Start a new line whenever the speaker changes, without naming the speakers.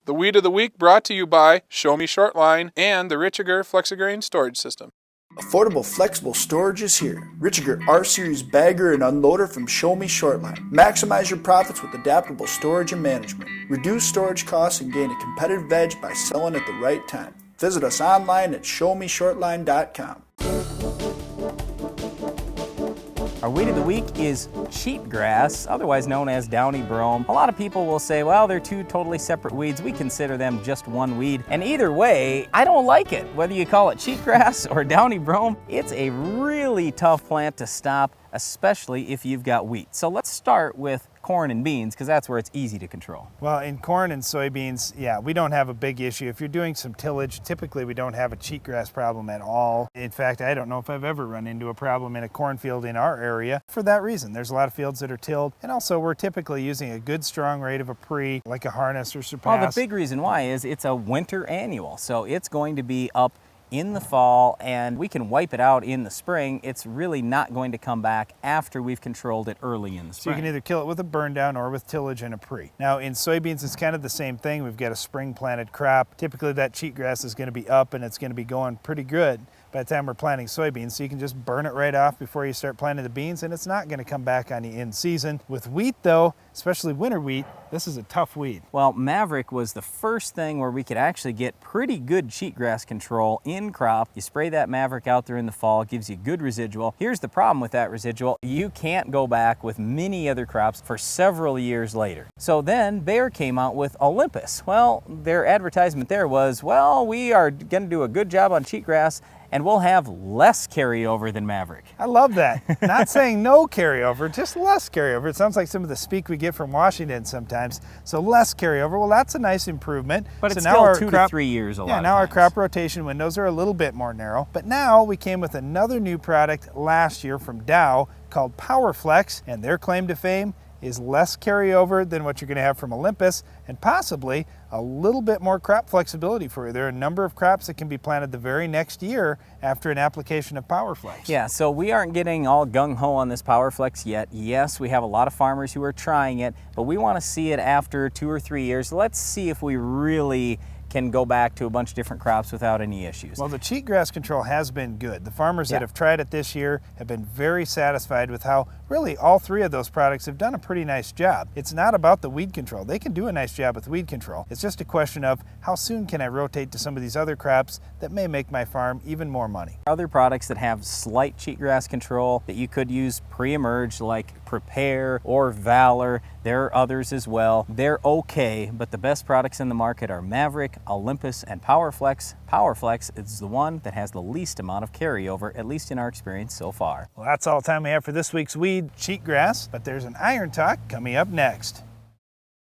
The Weed of the Week brought to you by Show Me Shortline and the Richiger Flexigrain Storage System.
Affordable, flexible storage is here. Richiger R-Series bagger and unloader from Show Me Shortline. Maximize your profits with adaptable storage and management. Reduce storage costs and gain a competitive edge by selling at the right time. Visit us online at showmeshortline.com.
Our weed of the week is cheatgrass, otherwise known as Downy Brome. A lot of people will say, well, they're two totally separate weeds. We consider them just one weed. And either way, I don't like it. Whether you call it cheatgrass or Downy Brome, it's a really tough plant to stop, especially if you've got wheat. So let's start with corn and beans, because that's where it's easy to control.
Well, in corn and soybeans, yeah, we don't have a big issue. If you're doing some tillage, typically we don't have a cheatgrass problem at all. In fact, I don't know if I've ever run into a problem in a cornfield in our area for that reason. There's a lot of fields that are tilled, and also we're typically using a good strong rate of a pre, like a harness or surpass.
Well, the big reason why is it's a winter annual, so it's going to be up in the fall, and we can wipe it out in the spring. It's really not going to come back after we've controlled it early in the spring.
So you can either kill it with a burn down or with tillage and a pre. Now in soybeans, it's kind of the same thing. We've got a spring planted crop. Typically that cheatgrass is going to be up and it's going to be going pretty good by the time we're planting soybeans, so you can just burn it right off before you start planting the beans, and it's not going to come back on you in season. With wheat though, especially winter wheat, this is a tough weed.
Well, Maverick was the first thing where we could actually get pretty good cheatgrass control in crop. You spray that Maverick out there in the fall, it gives you good residual. Here's the problem with that residual. You can't go back with many other crops for several years later. So then Bayer came out with Olympus. Well, their advertisement there was, well, we are going to do a good job on cheatgrass and we'll have less carryover than Maverick.
I love that. Not saying no carryover, just less carryover. It sounds like some of the speak we get from Washington sometimes. So less carryover, well, that's a nice improvement.
But
so
it's
now
still
our
2
crop,
to 3 years a lot
Yeah,
of
now our
times.
crop rotation windows are a little bit more narrow. But now we came with another new product last year from Dow called PowerFlex, and their claim to fame is less carryover than what you're going to have from Olympus, and possibly a little bit more crop flexibility for you. There are a number of crops that can be planted the very next year after an application of PowerFlex.
Yeah, so we aren't getting all gung-ho on this PowerFlex yet. Yes, we have a lot of farmers who are trying it, but we want to see it after 2 or 3 years. Let's see if we really can go back to a bunch of different crops without any issues.
Well, the cheatgrass control has been good. The farmers that have tried it this year have been very satisfied with how really all 3 of those products have done a pretty nice job. It's not about the weed control. They can do a nice job with weed control. It's just a question of how soon can I rotate to some of these other crops that may make my farm even more money.
Other products that have slight cheatgrass control that you could use pre-emerge, like Prepare or Valor, there are others as well. They're okay, but the best products in the market are Maverick, Olympus, and PowerFlex. PowerFlex is the one that has the least amount of carryover, at least in our experience so far.
Well, that's all the time we have for this week's weed cheatgrass, but there's an Iron Talk coming up next.